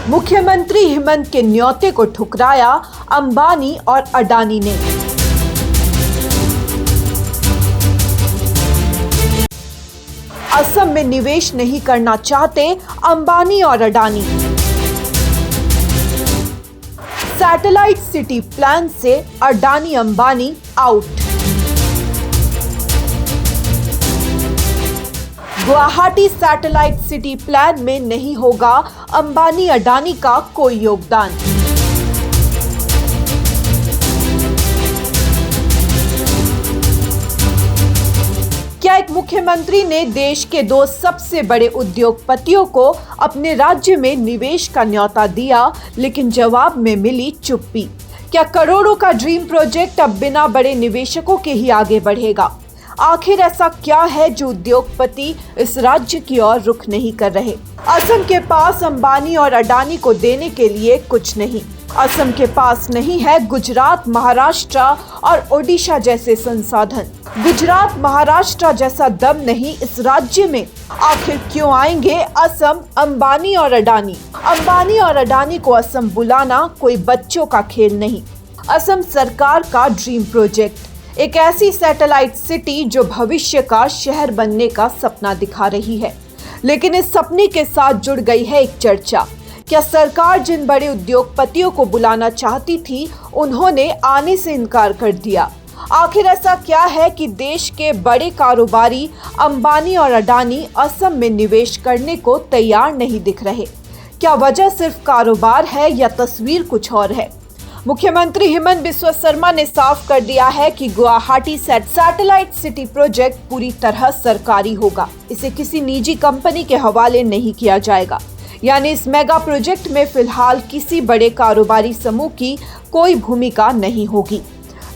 मुख्यमंत्री हेमंत के न्योते को ठुकराया अंबानी और अडानी ने। असम में निवेश नहीं करना चाहते अंबानी और अडानी। सैटेलाइट सिटी प्लान से Adani Ambani out. Guwahati satellite city plan में नहीं होगा अंबानी अडानी का कोई योगदान। क्या एक मुख्यमंत्री ने देश के दो सबसे बड़े उद्योगपतियों को अपने राज्य में निवेश का न्योता दिया, लेकिन जवाब में मिली चुप्पी? क्या करोड़ों का ड्रीम प्रोजेक्ट अब बिना बड़े निवेशकों के ही आगे बढ़ेगा? आखिर ऐसा क्या है जो उद्योगपति इस राज्य की ओर रुख नहीं कर रहे? असम के पास अंबानी और अडानी को देने के लिए कुछ नहीं। असम के पास नहीं है गुजरात, महाराष्ट्र और ओडिशा जैसे संसाधन। गुजरात, महाराष्ट्र जैसा दम नहीं इस राज्य में। आखिर क्यों आएंगे असम अंबानी और अडानी? अंबानी और अडानी को असम बुलाना कोई बच्चों का खेल नहीं। असम सरकार का ड्रीम प्रोजेक्ट, एक ऐसी सैटेलाइट सिटी जो भविष्य का शहर बनने का सपना दिखा रही है। लेकिन इस सपने के साथ जुड़ गई है एक चर्चा। क्या सरकार जिन बड़े उद्योगपतियों को बुलाना चाहती थी, उन्होंने आने से इनकार कर दिया? आखिर ऐसा क्या है कि देश के बड़े कारोबारी अंबानी और अडानी असम में निवेश करने को तैयार नहीं दिख रहे? क्या वजह सिर्फ कारोबार है या तस्वीर कुछ और है? मुख्यमंत्री हेमंत बिस्वा शर्मा ने साफ कर दिया है कि गुवाहाटी सैटेलाइट सिटी प्रोजेक्ट पूरी तरह सरकारी होगा। इसे किसी निजी कंपनी के हवाले नहीं किया जाएगा। यानी इस मेगा प्रोजेक्ट में फिलहाल किसी बड़े कारोबारी समूह की कोई भूमिका नहीं होगी।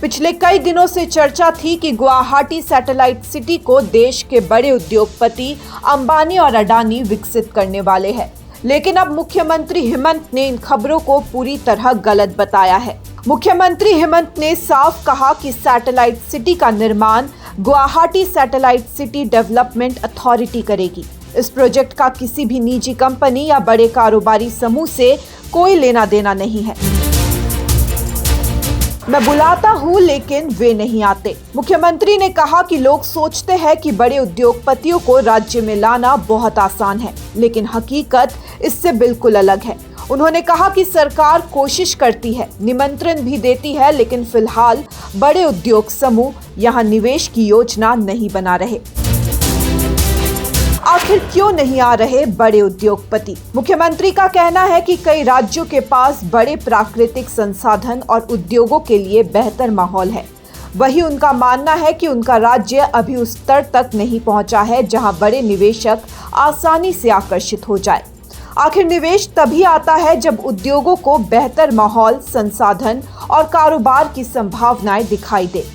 पिछले कई दिनों से चर्चा थी कि गुवाहाटी सैटेलाइट सिटी को देश के बड़े उद्योगपति अंबानी और अडानी विकसित करने वाले हैं। लेकिन अब मुख्यमंत्री हेमंत ने इन खबरों को पूरी तरह गलत बताया है। मुख्यमंत्री हेमंत ने साफ कहा कि सैटेलाइट सिटी का निर्माण Guwahati satellite city development authority करेगी। इस प्रोजेक्ट का किसी भी निजी कंपनी या बड़े कारोबारी समूह से कोई लेना देना नहीं है। मैं बुलाता हूं लेकिन वे नहीं आते। मुख्यमंत्री ने कहा कि लोग सोचते हैं कि बड़े उद्योगपतियों को राज्य में लाना बहुत आसान है, लेकिन हकीकत इससे बिल्कुल अलग है। उन्होंने कहा कि सरकार कोशिश करती है, निमंत्रण भी देती है, लेकिन फिलहाल बड़े उद्योग समूह यहां निवेश की योजना नहीं बना रहे। आखिर क्यों नहीं आ रहे बड़े उद्योगपति? मुख्यमंत्री का कहना है कि कई राज्यों के पास बड़े प्राकृतिक संसाधन और उद्योगों के लिए बेहतर माहौल है। वही उनका मानना है कि उनका राज्य अभी उस स्तर तक नहीं पहुंचा है जहां बड़े निवेशक आसानी से आकर्षित हो जाए। आखिर निवेश तभी आता है जब उद्योगों को बेहतर माहौल, संसाधन और कारोबार की संभावनाएं दिखाई दे।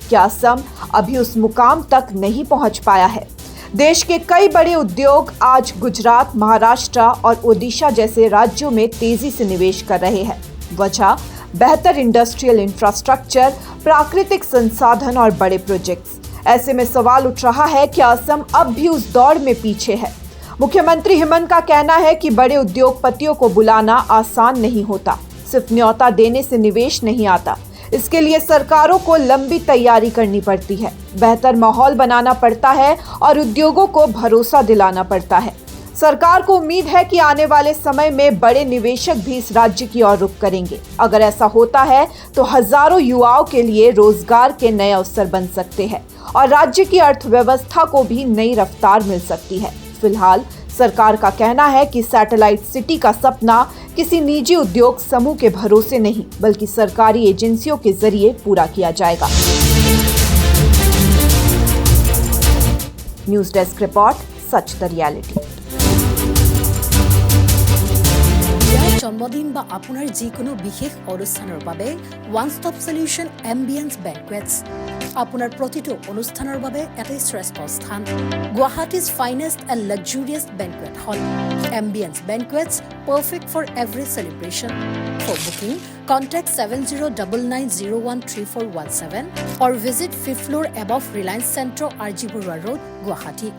क्या असम अभी उस मुकाम तक नहीं पहुंच पाया है? देश के कई बड़े उद्योग आज गुजरात, महाराष्ट्र और ओडिशा जैसे राज्यों में तेजी से निवेश कर रहे हैं। वजह बेहतर इंडस्ट्रियल इंफ्रास्ट्रक्चर, प्राकृतिक संसाधन और बड़े प्रोजेक्ट्स। ऐसे में सवाल उठ रहा है कि असम अब भी उस दौड़ में पीछे है। मुख्यमंत्री हेमंत का कहना है कि बड़े उद्योगपतियों को बुलाना आसान नहीं होता। सिर्फ न्योता देने से निवेश नहीं आता। इसके लिए सरकारों को लंबी तैयारी करनी पड़ती है, बेहतर माहौल बनाना पड़ता है और उद्योगों को भरोसा दिलाना पड़ता है। सरकार को उम्मीद है कि आने वाले समय में बड़े निवेशक भी इस राज्य की ओर रुख करेंगे। अगर ऐसा होता है तो हजारों युवाओं के लिए रोजगार के नए अवसर बन सकते हैं और राज्य की अर्थव्यवस्था को भी नई रफ्तार मिल सकती है। फिलहाल सरकार का कहना है कि सैटेलाइट सिटी का सपना किसी निजी उद्योग समूह के भरोसे नहीं, बल्कि सरकारी एजेंसियों के जरिए पूरा किया जाएगा। News desk report, Sach the reality. जन्मदिन বা আপোনাৰ যিকোনো বিশেষ অনুষ্ঠানৰ বাবে one stop solution ambience banquets আপোনাৰ প্ৰতিটো অনুষ্ঠানৰ বাবে এটাই শ্ৰেষ্ঠ স্থান। Guwahati's finest and luxurious banquet hall. Ambience banquets perfect for every celebration. For booking, contact 7099013417 or visit 5th floor above Reliance Centro, RG Burwa Road, Guwahati.